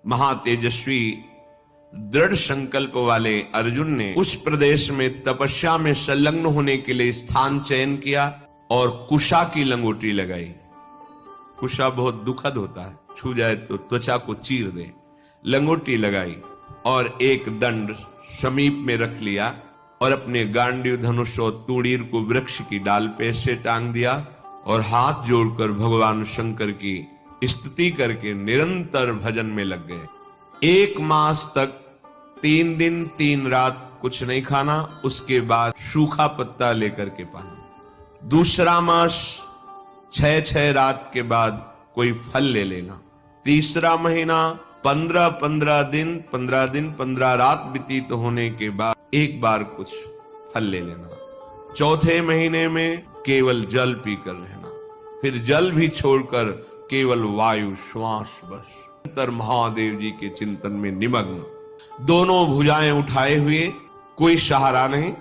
महातेजस्वी दृढ़ संकल्प वाले अर्जुन ने उस प्रदेश में तपस्या में संलग्न होने के लिए स्थान चयन किया और कुशा की लंगोटी लगाई। कुशा बहुत दुखद होता है, छू जाए तो त्वचा को चीर दे। लंगोटी लगाई और एक दंड समीप में रख लिया और अपने गांडीव धनुष और तूणीर को वृक्ष की डाल पे से टांग दिया और हाथ जोड़कर भगवान शंकर की स्तुति करके निरंतर भजन में लग गए। 1 मास तक 3 दिन 3 रात कुछ नहीं खाना, उसके बाद सूखा पत्ता लेकर के पाना। दूसरा मास 6 रात के बाद कोई फल ले लेना। तीसरा महीना 15 दिन 15 रात व्यतीत होने के बाद एक बार कुछ फल ले लेना। चौथे महीने में केवल जल पीकर रहना, फिर जल भी छोड़कर केवल वायु श्वास बस। निरंतर महादेव जी के चिंतन में निमग्न, दोनों भुजाएं उठाए हुए, कोई सहारा नहीं,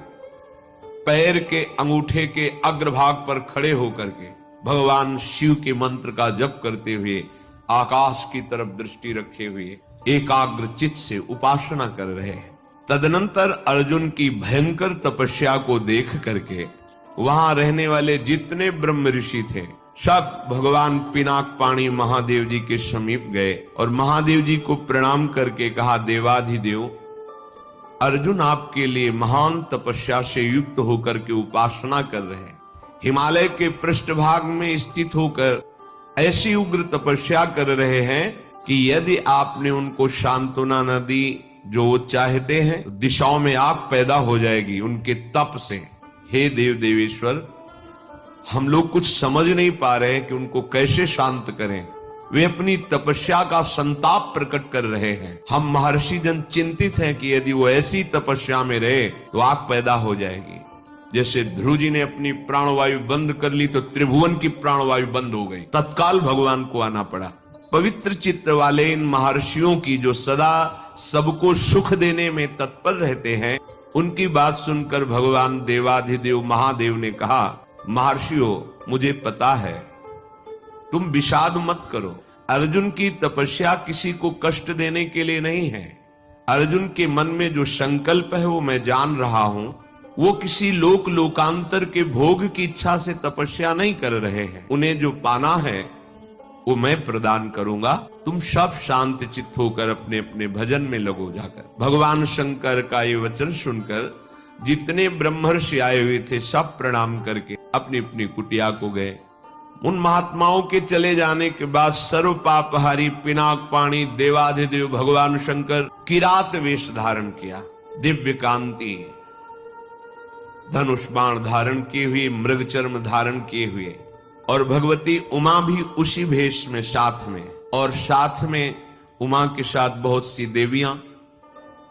पैर के अंगूठे के अग्रभाग पर खड़े होकर के भगवान शिव के मंत्र का जप करते हुए आकाश की तरफ दृष्टि रखे हुए एकाग्र चित्त से उपासना कर रहे हैं। तदनंतर अर्जुन की भयंकर तपस्या को देख करके वहां रहने वाले जितने ब्रह्म ऋषि थे सब भगवान पिनाक पाणी महादेव जी के समीप गए और महादेव जी को प्रणाम करके कहा, देवाधिदेव अर्जुन आपके लिए महान तपस्या से युक्त होकर के उपासना कर रहे हैं। हिमालय के पृष्ठभाग में स्थित होकर ऐसी उग्र तपस्या कर रहे हैं कि यदि आपने उनको सांत्वना न दी जो वो चाहते हैं तो दिशाओं में आग पैदा हो जाएगी उनके तप से। हे देव देवेश्वर, हम लोग कुछ समझ नहीं पा रहे हैं कि उनको कैसे शांत करें। वे अपनी तपस्या का संताप प्रकट कर रहे हैं। हम महर्षि जन चिंतित हैं कि यदि वो ऐसी तपस्या में रहे तो आग पैदा हो जाएगी। जैसे ध्रुव जी ने अपनी प्राणवायु बंद कर ली तो त्रिभुवन की प्राणवायु बंद हो गई, तत्काल भगवान को आना पड़ा। पवित्र चित्त वाले इन महर्षियों की जो सदा सबको सुख देने में तत्पर रहते हैं, उनकी बात सुनकर भगवान देवाधिदेव महादेव ने कहा, महर्षियों मुझे पता है, तुम विषाद मत करो। अर्जुन की तपस्या किसी को कष्ट देने के लिए नहीं है। अर्जुन के मन में जो संकल्प है वो मैं जान रहा हूं। वो किसी लोकांतर के भोग की इच्छा से तपस्या नहीं कर रहे हैं। उन्हें जो पाना है वो मैं प्रदान करूंगा। तुम सब शांत चित्त होकर अपने अपने भजन में लगो जाकर। भगवान शंकर का ये वचन सुनकर जितने ब्रह्मर्षि आए हुए थे सब प्रणाम करके अपनी अपनी कुटिया को गए। उन महात्माओं के चले जाने के बाद सर्व पापहारी पिनाक पाणी देवाधिदेव भगवान शंकर किरात वेश धारण किया, दिव्य कांति धनुष बाण धारण किए हुए, मृग चर्म धारण किए हुए, और भगवती उमा भी उसी भेष में साथ में, और साथ में उमा के साथ बहुत सी देवियां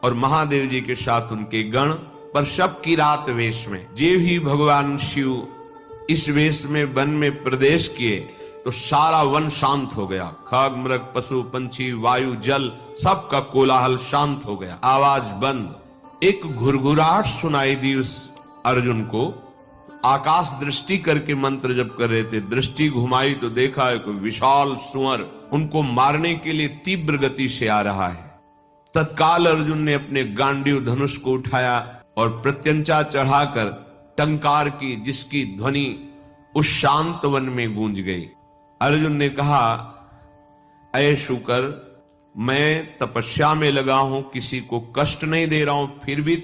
और महादेव जी के साथ उनके गण, पर सब किरात वेश में। जे ही भगवान शिव इस वेश में वन में प्रवेश किए तो सारा वन शांत हो गया। खग मृग पशु पंछी वायु जल सबका कोलाहल शांत हो गया, आवाज बंद। एक घुरघुराहट सुनाई दी उस अर्जुन को। आकाश दृष्टि करके मंत्र जप कर रहे थे, दृष्टि घुमाई तो देखा है कोई विशाल सुअर उनको मारने के लिए तीव्र गति से आ रहा है। तत्काल अर्जुन ने अपने गांडीव धनुष को उठाया और प्रत्यंचा चढ़ाकर टंकार की, जिसकी ध्वनि उस शांत वन में गूंज गई। अर्जुन ने कहा, ऐ शुकर, मैं तपस्या में लगा हूं, किसी को कष्ट नहीं दे रहा हूं, फिर भी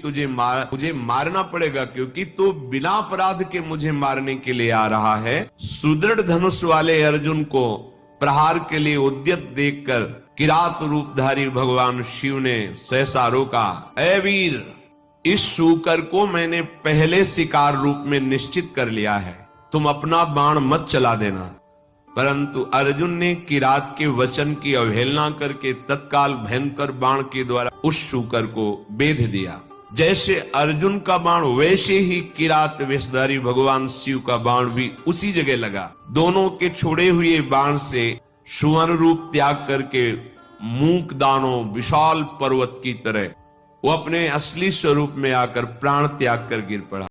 मुझे मारना पड़ेगा क्योंकि तू बिना अपराध के मुझे मारने के लिए आ रहा है। सुदृढ़ धनुष वाले अर्जुन को प्रहार के लिए उद्यत देखकर किरात रूपधारी भगवान शिव ने सहसा रोका। ऐ वीर, इस शूकर को मैंने पहले शिकार रूप में निश्चित कर लिया है, तुम अपना बाण मत चला देना। परंतु अर्जुन ने किरात के वचन की अवहेलना करके तत्काल भयंकर बाण के द्वारा उस शूकर को बेध दिया। जैसे अर्जुन का बाण वैसे ही किरात वेशधारी भगवान शिव का बाण भी उसी जगह लगा। दोनों के छोड़े हुए बाण से सुवर्ण रूप त्याग करके मूक दानों विशाल पर्वत की तरह वो अपने असली स्वरूप में आकर प्राण त्याग कर गिर पड़ा।